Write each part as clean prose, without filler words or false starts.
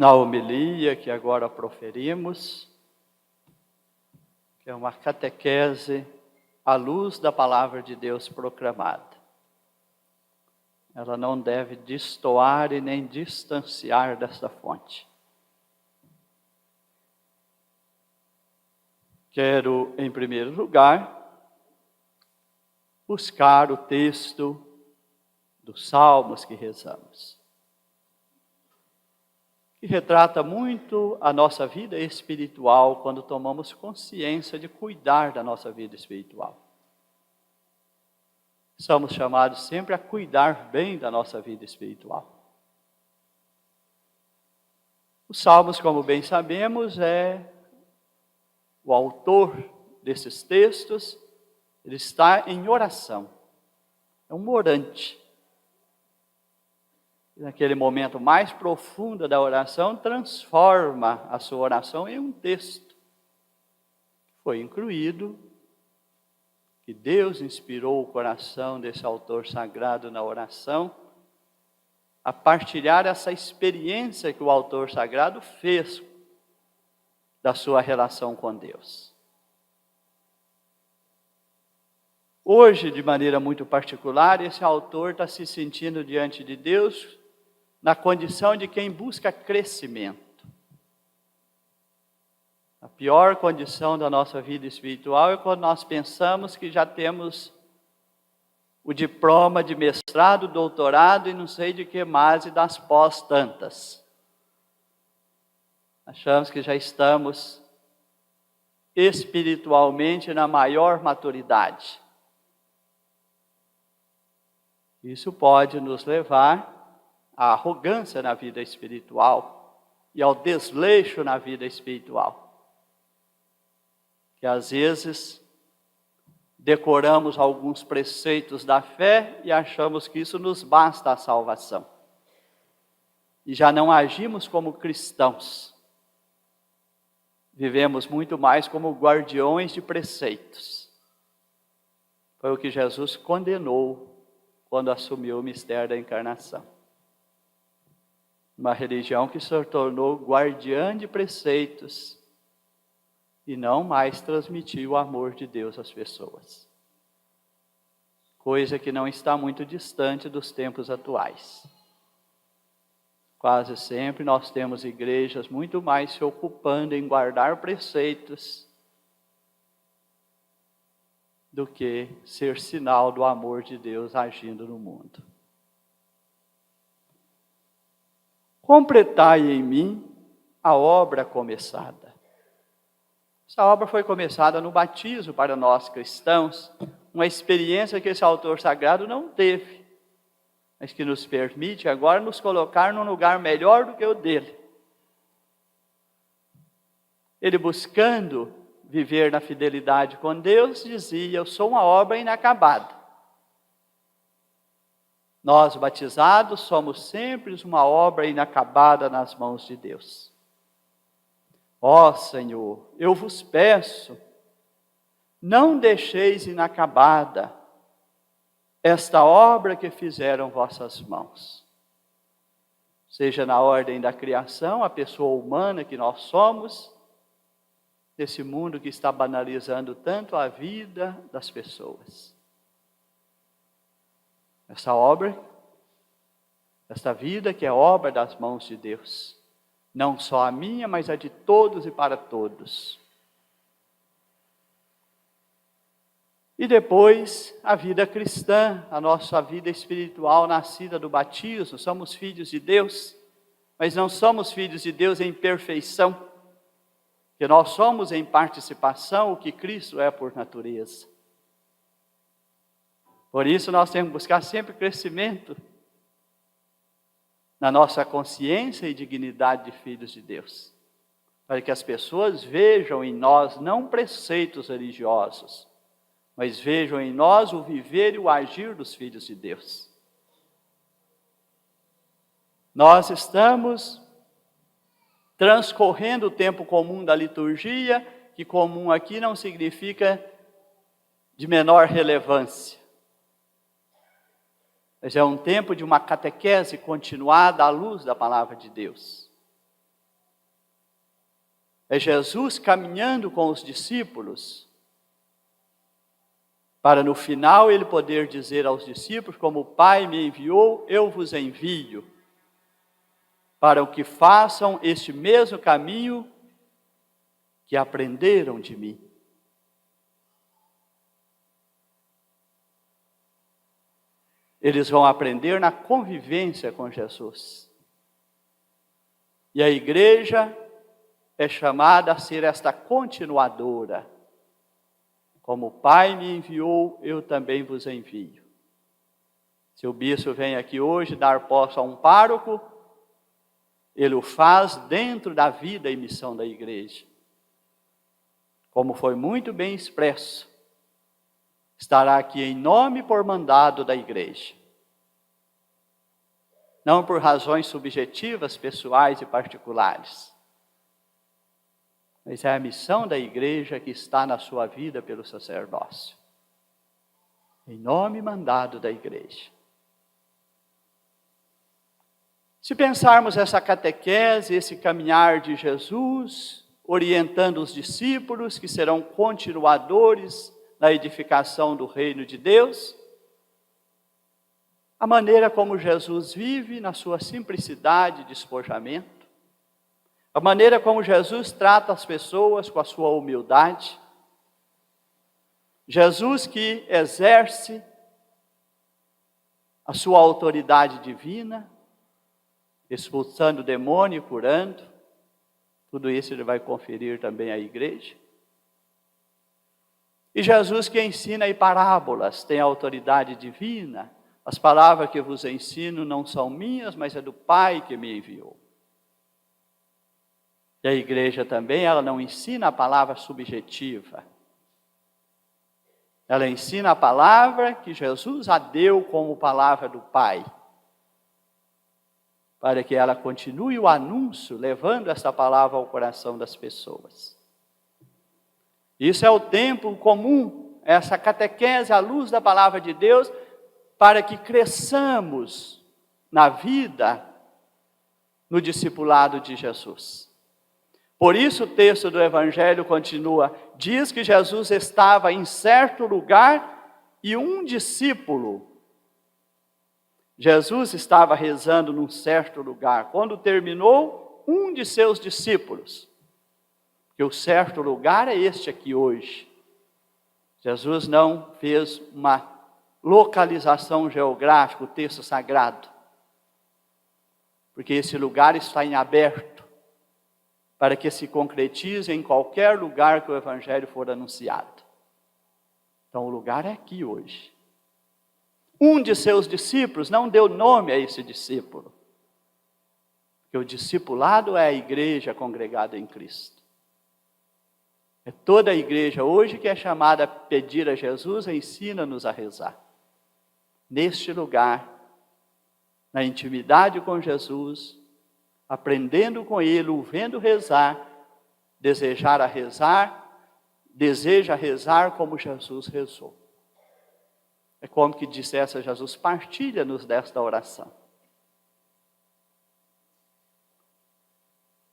na homilia que agora proferimos, que é uma catequese à luz da palavra de Deus proclamada. Ela não deve destoar e nem distanciar dessa fonte. Quero, em primeiro lugar, buscar o texto dos Salmos que rezamos, que retrata muito a nossa vida espiritual quando tomamos consciência de cuidar da nossa vida espiritual. Somos chamados sempre a cuidar bem da nossa vida espiritual. Os Salmos, como bem sabemos, o autor desses textos, ele está em oração. É um orante. E naquele momento mais profundo da oração, transforma a sua oração em um texto. Foi incluído, que Deus inspirou o coração desse autor sagrado na oração, a partilhar essa experiência que o autor sagrado fez da sua relação com Deus. Hoje, de maneira muito particular, esse autor está se sentindo diante de Deus na condição de quem busca crescimento. A pior condição da nossa vida espiritual é quando nós pensamos que já temos o diploma de mestrado, doutorado e não sei de que mais e das pós tantas. Achamos que já estamos espiritualmente na maior maturidade. Isso pode nos levar à arrogância na vida espiritual e ao desleixo na vida espiritual. Que às vezes decoramos alguns preceitos da fé e achamos que isso nos basta a salvação. E já não agimos como cristãos. Vivemos muito mais como guardiões de preceitos. Foi o que Jesus condenou quando assumiu o mistério da encarnação. Uma religião que se tornou guardiã de preceitos e não mais transmitiu o amor de Deus às pessoas. Coisa que não está muito distante dos tempos atuais. Quase sempre nós temos igrejas muito mais se ocupando em guardar preceitos do que ser sinal do amor de Deus agindo no mundo. Completai em mim a obra começada. Essa obra foi começada no batismo para nós cristãos, uma experiência que esse autor sagrado não teve, mas que nos permite agora nos colocar num lugar melhor do que o dele. Ele, buscando viver na fidelidade com Deus, dizia: eu sou uma obra inacabada. Nós, batizados, somos sempre uma obra inacabada nas mãos de Deus. Ó Senhor, eu vos peço, não deixeis inacabada esta obra que fizeram vossas mãos. Seja na ordem da criação, a pessoa humana que nós somos, desse mundo que está banalizando tanto a vida das pessoas. Essa obra, esta vida que é obra das mãos de Deus. Não só a minha, mas a de todos e para todos. E depois, a vida cristã, a nossa vida espiritual nascida do batismo. Somos filhos de Deus, mas não somos filhos de Deus em perfeição. Porque nós somos em participação o que Cristo é por natureza. Por isso nós temos que buscar sempre crescimento na nossa consciência e dignidade de filhos de Deus, para que as pessoas vejam em nós não preceitos religiosos, mas vejam em nós o viver e o agir dos filhos de Deus. Nós estamos transcorrendo o tempo comum da liturgia, que comum aqui não significa de menor relevância. Mas é um tempo de uma catequese continuada à luz da palavra de Deus. É Jesus caminhando com os discípulos, para no final ele poder dizer aos discípulos, como o Pai me enviou, eu vos envio, para que façam este mesmo caminho que aprenderam de mim. Eles vão aprender na convivência com Jesus. E a igreja é chamada a ser esta continuadora. Como o Pai me enviou, eu também vos envio. Se o bispo vem aqui hoje dar posse a um pároco, ele o faz dentro da vida e missão da igreja. Como foi muito bem expresso, estará aqui em nome e por mandado da igreja. Não por razões subjetivas, pessoais e particulares. Mas é a missão da igreja que está na sua vida pelo sacerdócio. Em nome e mandado da igreja. Se pensarmos essa catequese, esse caminhar de Jesus, orientando os discípulos que serão continuadores na edificação do reino de Deus, a maneira como Jesus vive na sua simplicidade e despojamento, a maneira como Jesus trata as pessoas com a sua humildade, Jesus que exerce a sua autoridade divina, expulsando o demônio e curando, tudo isso ele vai conferir também à igreja. E Jesus que ensina em parábolas, tem a autoridade divina. As palavras que vos ensino não são minhas, mas é do Pai que me enviou. E a igreja também, ela não ensina a palavra subjetiva. Ela ensina a palavra que Jesus a deu como palavra do Pai. Para que ela continue o anúncio, levando essa palavra ao coração das pessoas. Isso é o tempo comum, essa catequese à luz da palavra de Deus, para que cresçamos na vida, no discipulado de Jesus. Por isso o texto do Evangelho continua, diz que Jesus estava em certo lugar e um discípulo. Jesus estava rezando num certo lugar. Quando terminou, um de seus discípulos, que o certo lugar é este aqui hoje. Jesus não fez uma localização geográfica, o texto sagrado, porque esse lugar está em aberto, para que se concretize em qualquer lugar que o Evangelho for anunciado. Então o lugar é aqui hoje. Um de seus discípulos não deu nome a esse discípulo, porque o discipulado é a igreja congregada em Cristo. É toda a igreja hoje que é chamada a pedir a Jesus, ensina-nos a rezar. Neste lugar, na intimidade com Jesus, aprendendo com Ele, o vendo rezar, deseja rezar como Jesus rezou. É como que dissesse a Jesus, partilha-nos desta oração.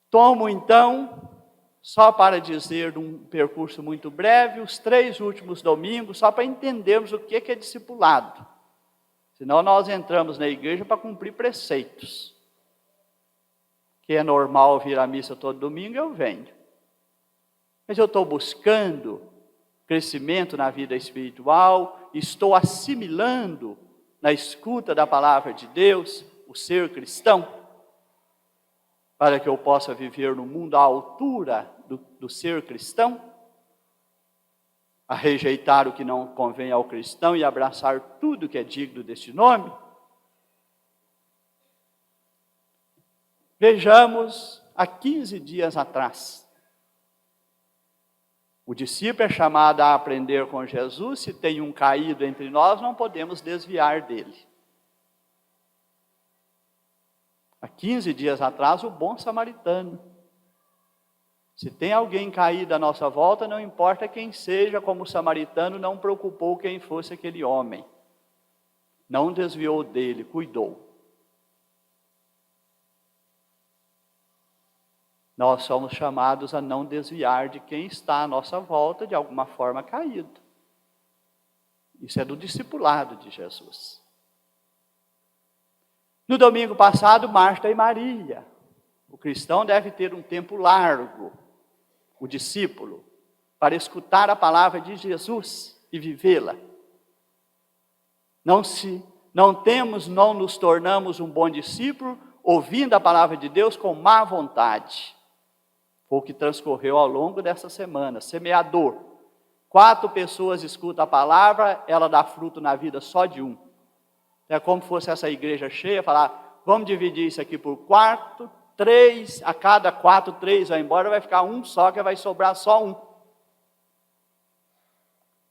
Tomo então, só para dizer num percurso muito breve, os 3 últimos domingos, só para entendermos o que é discipulado. Senão nós entramos na igreja para cumprir preceitos. Que é normal vir à missa todo domingo, eu venho. Mas eu estou buscando crescimento na vida espiritual, estou assimilando na escuta da palavra de Deus o ser cristão, para que eu possa viver no mundo à altura do ser cristão, a rejeitar o que não convém ao cristão e abraçar tudo que é digno deste nome. Vejamos, há 15 dias atrás, o discípulo é chamado a aprender com Jesus, se tem um caído entre nós, não podemos desviar dele. Há 15 dias atrás, o bom samaritano. Se tem alguém caído à nossa volta, não importa quem seja, como o samaritano não preocupou quem fosse aquele homem. Não desviou dele, cuidou. Nós somos chamados a não desviar de quem está à nossa volta de alguma forma caído. Isso é do discipulado de Jesus. No domingo passado, Marta e Maria. O cristão deve ter um tempo largo, o discípulo, para escutar a palavra de Jesus e vivê-la. Não nos tornamos um bom discípulo ouvindo a palavra de Deus com má vontade. Foi o que transcorreu ao longo dessa semana. Semeador. 4 pessoas escutam a palavra, ela dá fruto na vida só de um. É como se fosse essa igreja cheia, falar, vamos dividir isso aqui por 4, 3, a cada 4, 3 vai embora, vai ficar um só, que vai sobrar só um.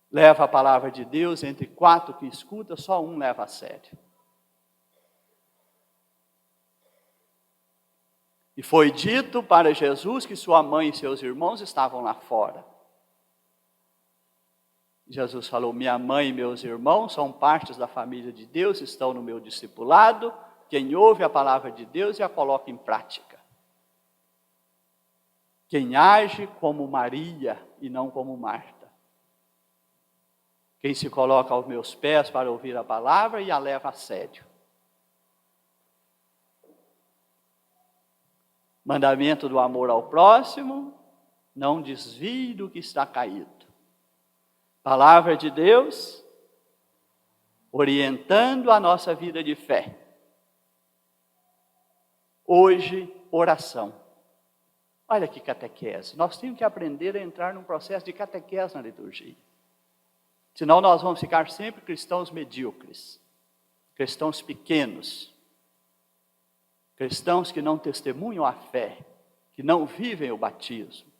Leva a palavra de Deus, entre 4 que escuta, só um leva a sério. E foi dito para Jesus que sua mãe e seus irmãos estavam lá fora. Jesus falou, minha mãe e meus irmãos são partes da família de Deus, estão no meu discipulado, quem ouve a palavra de Deus e a coloca em prática. Quem age como Maria e não como Marta. Quem se coloca aos meus pés para ouvir a palavra e a leva a sério. Mandamento do amor ao próximo, não desvie do que está caído. Palavra de Deus, orientando a nossa vida de fé. Hoje, oração. Olha que catequese. Nós temos que aprender a entrar num processo de catequese na liturgia. Senão nós vamos ficar sempre cristãos medíocres, cristãos pequenos, cristãos que não testemunham a fé, que não vivem o batismo.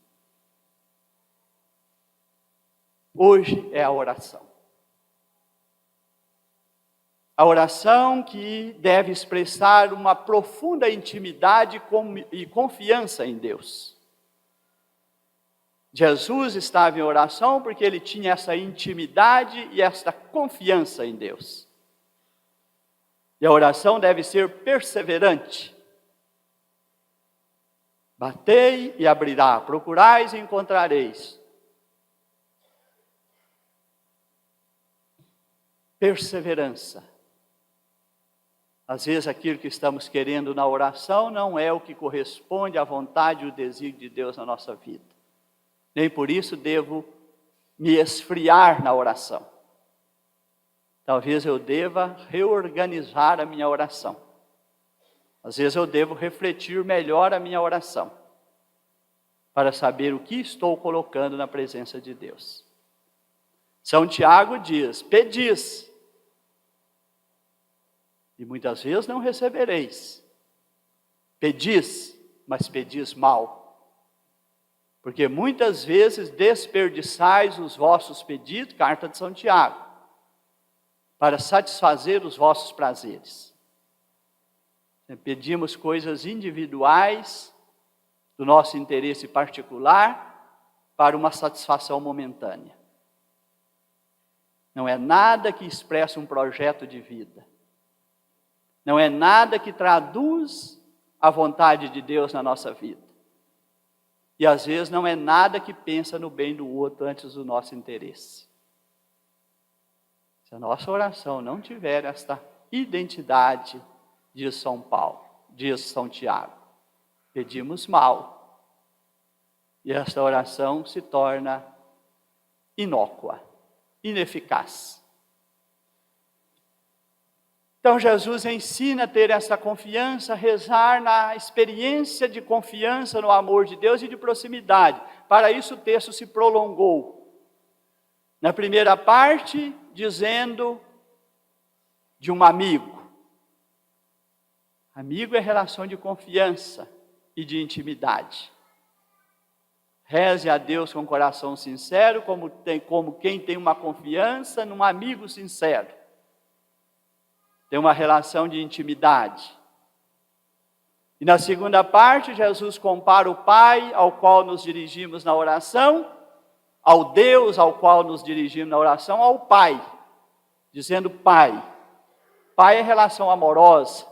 Hoje é a oração. A oração que deve expressar uma profunda intimidade e confiança em Deus. Jesus estava em oração porque ele tinha essa intimidade e essa confiança em Deus. E a oração deve ser perseverante. Batei e abrirá, procurais e encontrareis. Perseverança. Às vezes aquilo que estamos querendo na oração não é o que corresponde à vontade e o desígnio de Deus na nossa vida. Nem por isso devo me esfriar na oração. Talvez eu deva reorganizar a minha oração. Às vezes eu devo refletir melhor a minha oração, para saber o que estou colocando na presença de Deus. São Tiago diz, pedis, e muitas vezes não recebereis. Pedis, mas pedis mal. Porque muitas vezes desperdiçais os vossos pedidos, carta de São Tiago, para satisfazer os vossos prazeres. Pedimos coisas individuais, do nosso interesse particular, para uma satisfação momentânea. Não é nada que expresse um projeto de vida. Não é nada que traduz a vontade de Deus na nossa vida. E às vezes não é nada que pensa no bem do outro antes do nosso interesse. Se a nossa oração não tiver esta identidade, diz São Paulo, diz São Tiago, pedimos mal. E esta oração se torna inócua, ineficaz. Então Jesus ensina a ter essa confiança, rezar na experiência de confiança no amor de Deus e de proximidade. Para isso o texto se prolongou. Na primeira parte, dizendo de um amigo. Amigo é relação de confiança e de intimidade. Reze a Deus com coração sincero, como quem tem uma confiança num amigo sincero. Tem uma relação de intimidade. E na segunda parte, Jesus compara o Pai ao qual nos dirigimos na oração, ao Deus ao qual nos dirigimos na oração, ao Pai, dizendo Pai. Pai é relação amorosa.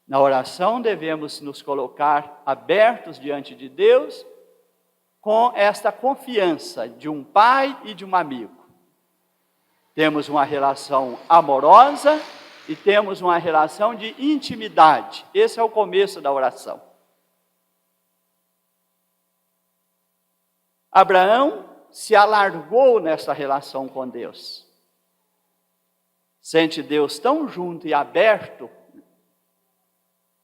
Na oração devemos nos colocar abertos diante de Deus com esta confiança de um pai e de um amigo. Temos uma relação amorosa e temos uma relação de intimidade. Esse é o começo da oração. Abraão se alargou nessa relação com Deus. Sente Deus tão junto e aberto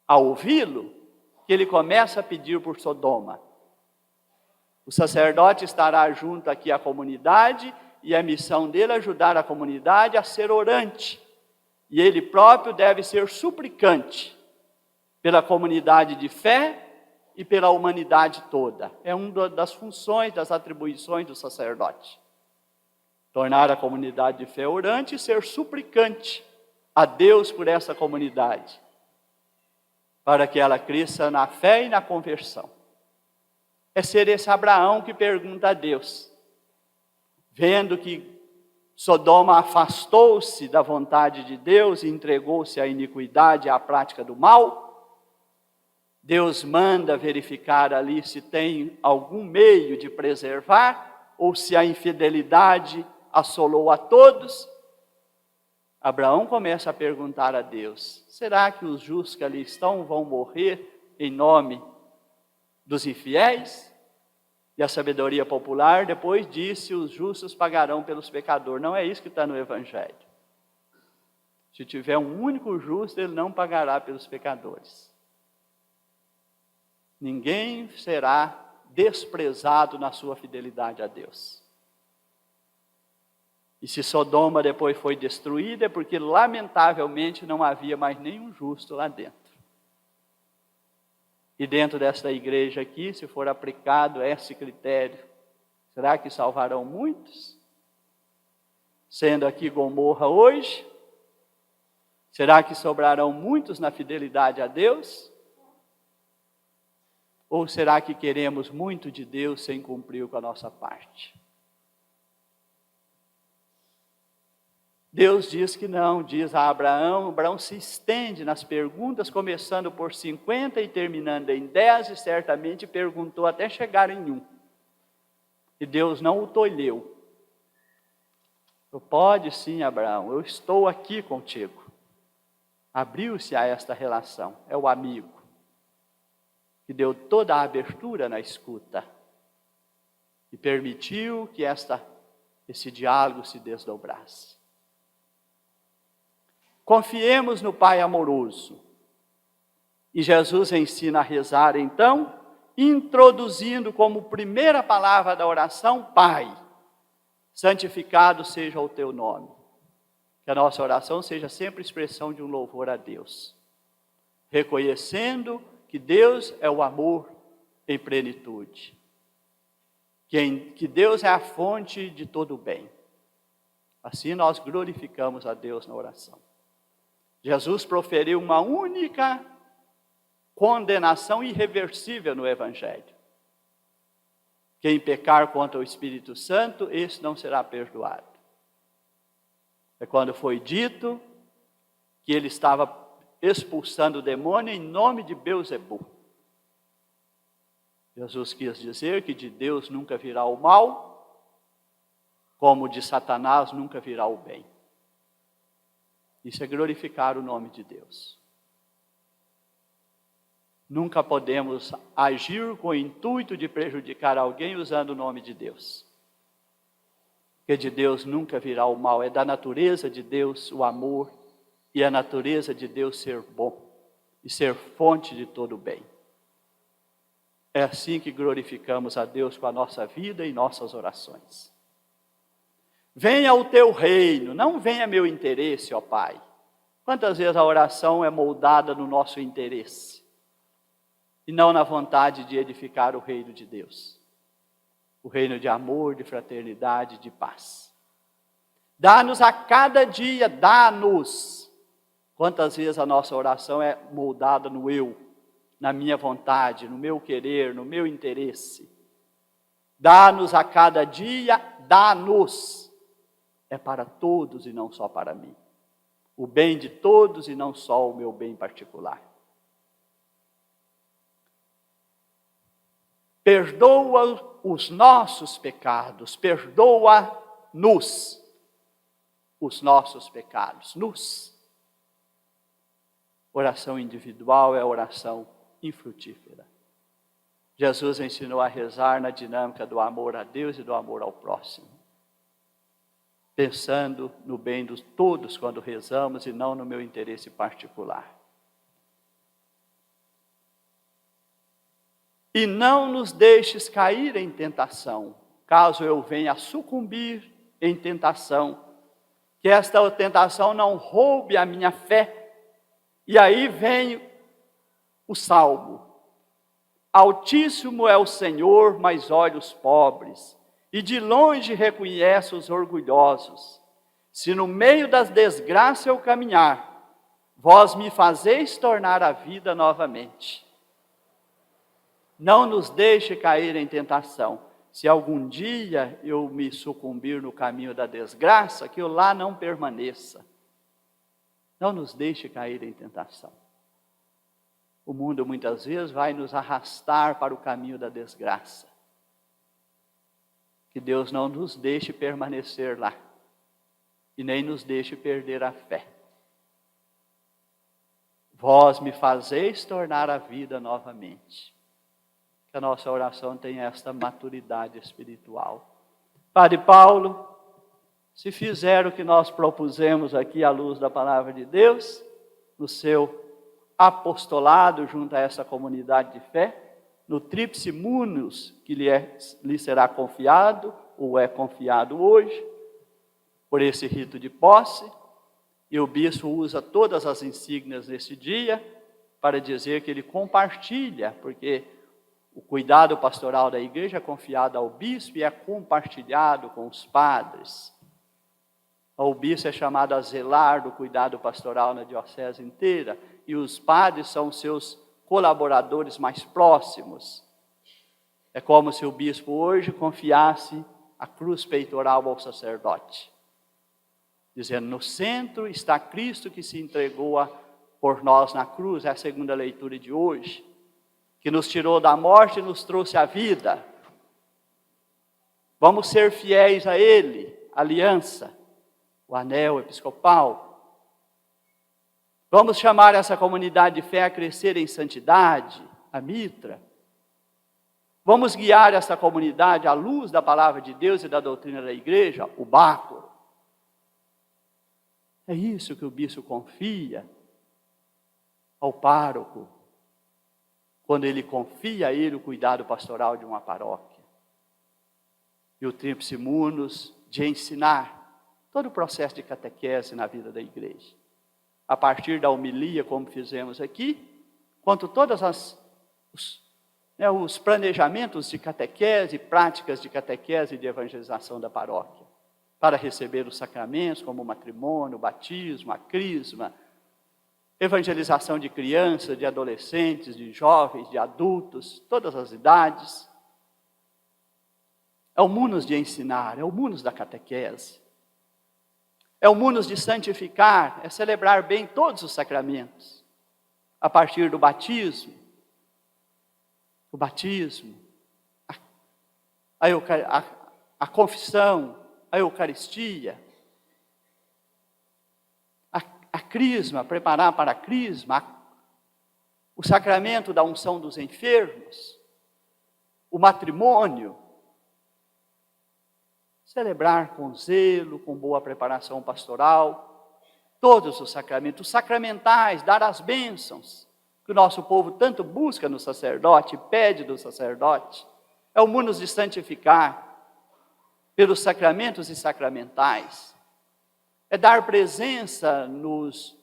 a ouvi-lo, que ele começa a pedir por Sodoma. O sacerdote estará junto aqui à comunidade, e a missão dele é ajudar a comunidade a ser orante. E ele próprio deve ser suplicante pela comunidade de fé e pela humanidade toda. É uma das funções, das atribuições do sacerdote. Tornar a comunidade de fé orante e ser suplicante a Deus por essa comunidade, para que ela cresça na fé e na conversão. É ser esse Abraão que pergunta a Deus, vendo que Sodoma afastou-se da vontade de Deus e entregou-se à iniquidade e à prática do mal, Deus manda verificar ali se tem algum meio de preservar ou se a infidelidade assolou a todos. Abraão começa a perguntar a Deus, será que os justos que ali estão vão morrer em nome dos infiéis? E a sabedoria popular depois disse, os justos pagarão pelos pecadores. Não é isso que está no Evangelho. Se tiver um único justo, ele não pagará pelos pecadores. Ninguém será desprezado na sua fidelidade a Deus. E se Sodoma depois foi destruída, é porque lamentavelmente não havia mais nenhum justo lá dentro. E dentro desta igreja aqui, se for aplicado esse critério, será que salvarão muitos? Sendo aqui Gomorra hoje, será que sobrarão muitos na fidelidade a Deus? Ou será que queremos muito de Deus sem cumprir com a nossa parte? Deus diz que não, diz a Abraão. Abraão se estende nas perguntas, começando por 50 e terminando em 10, e certamente perguntou até chegar em 1. E Deus não o tolheu. Pode sim, Abraão, eu estou aqui contigo. Abriu-se a esta relação, é o amigo, que deu toda a abertura na escuta, e permitiu que esse diálogo se desdobrasse. Confiemos no Pai amoroso. E Jesus ensina a rezar, então, introduzindo como primeira palavra da oração, Pai, santificado seja o teu nome. Que a nossa oração seja sempre expressão de um louvor a Deus, reconhecendo que Deus é o amor em plenitude, que Deus é a fonte de todo o bem. Assim nós glorificamos a Deus na oração. Jesus proferiu uma única condenação irreversível no Evangelho. Quem pecar contra o Espírito Santo, esse não será perdoado. É quando foi dito que ele estava expulsando o demônio em nome de Belzebu. Jesus quis dizer que de Deus nunca virá o mal, como de Satanás nunca virá o bem. Isso é glorificar o nome de Deus. Nunca podemos agir com o intuito de prejudicar alguém usando o nome de Deus. Porque de Deus nunca virá o mal. É da natureza de Deus o amor e a natureza de Deus ser bom e ser fonte de todo o bem. É assim que glorificamos a Deus com a nossa vida e nossas orações. Venha o teu reino, não venha meu interesse, ó Pai. Quantas vezes a oração é moldada no nosso interesse e não na vontade de edificar o reino de Deus, o reino de amor, de fraternidade, de paz. Dá-nos a cada dia, dá-nos. Quantas vezes a nossa oração é moldada no eu, na minha vontade, no meu querer, no meu interesse. Dá-nos a cada dia, dá-nos. É para todos e não só para mim. O bem de todos e não só o meu bem particular. perdoa os nossos pecados, perdoa-nos os nossos pecados, nos. Oração individual é oração infrutífera. Jesus ensinou a rezar na dinâmica do amor a Deus e do amor ao próximo, pensando no bem de todos quando rezamos e não no meu interesse particular. E não nos deixes cair em tentação, caso eu venha a sucumbir em tentação, que esta tentação não roube a minha fé. E aí vem o salmo. Altíssimo é o Senhor, mas olha os pobres, e de longe reconhece os orgulhosos. Se no meio das desgraças eu caminhar, vós me fazeis tornar a vida novamente. Não nos deixe cair em tentação. Se algum dia eu me sucumbir no caminho da desgraça, que eu lá não permaneça. Não nos deixe cair em tentação. O mundo muitas vezes vai nos arrastar para o caminho da desgraça. Que Deus não nos deixe permanecer lá. E nem nos deixe perder a fé. Vós me fazeis tornar a vida novamente. Que a nossa oração tenha esta maturidade espiritual. Padre Paulo, se fizer o que nós propusemos aqui à luz da palavra de Deus, no seu apostolado junto a essa comunidade de fé, no tríplice munus que lhe será confiado, ou é confiado hoje, por esse rito de posse, e o bispo usa todas as insígnias nesse dia para dizer que ele compartilha, porque o cuidado pastoral da igreja é confiado ao bispo e é compartilhado com os padres. O bispo é chamado a zelar do cuidado pastoral na diocese inteira, e os padres são seus colaboradores mais próximos. É como se o bispo hoje confiasse a cruz peitoral ao sacerdote, dizendo: no centro está Cristo que se entregou por nós na cruz. É a segunda leitura de hoje, que nos tirou da morte e nos trouxe a vida. Vamos ser fiéis a Ele, a aliança, o anel episcopal. Vamos chamar essa comunidade de fé a crescer em santidade, a mitra. Vamos guiar essa comunidade à luz da palavra de Deus e da doutrina da igreja, o báculo. É isso que o bispo confia ao pároco, quando ele confia a ele o cuidado pastoral de uma paróquia. E o tríplice munus de ensinar todo o processo de catequese na vida da igreja. A partir da homilia, como fizemos aqui, quanto todos os planejamentos de catequese, práticas de catequese e de evangelização da paróquia, para receber os sacramentos, como o matrimônio, o batismo, a crisma, evangelização de crianças, de adolescentes, de jovens, de adultos, todas as idades. É o munus de ensinar, é o munus da catequese. É o munus de santificar, é celebrar bem todos os sacramentos. A partir do batismo, o batismo, a confissão, a Eucaristia, a crisma, preparar para a crisma, o sacramento da unção dos enfermos, o matrimônio, celebrar com zelo, com boa preparação pastoral, todos os sacramentais, dar as bênçãos, que o nosso povo tanto busca no sacerdote, pede do sacerdote. É o munus de santificar, pelos sacramentos e sacramentais. É dar presença nos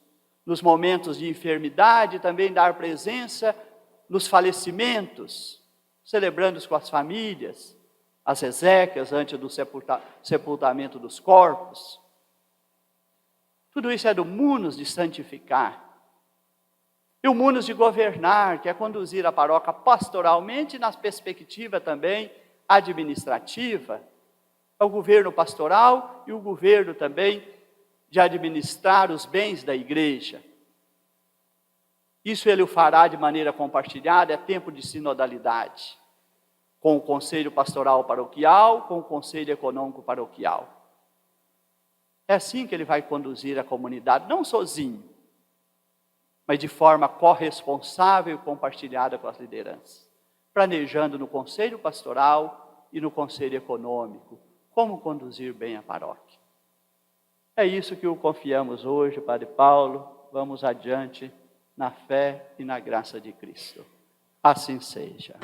momentos de enfermidade, também dar presença nos falecimentos, celebrando-os com as famílias, as exéquias antes do sepultamento dos corpos. Tudo isso é do munus de santificar. E o munus de governar, que é conduzir a paróquia pastoralmente, na perspectiva também administrativa. É o governo pastoral e o governo também de administrar os bens da igreja. Isso ele o fará de maneira compartilhada, é tempo de sinodalidade. com o conselho pastoral paroquial, com o conselho econômico paroquial. É assim que ele vai conduzir a comunidade, não sozinho, mas de forma corresponsável e compartilhada com as lideranças, planejando no conselho pastoral e no conselho econômico como conduzir bem a paróquia. É isso que o confiamos hoje, Padre Paulo. Vamos adiante na fé e na graça de Cristo. Assim seja.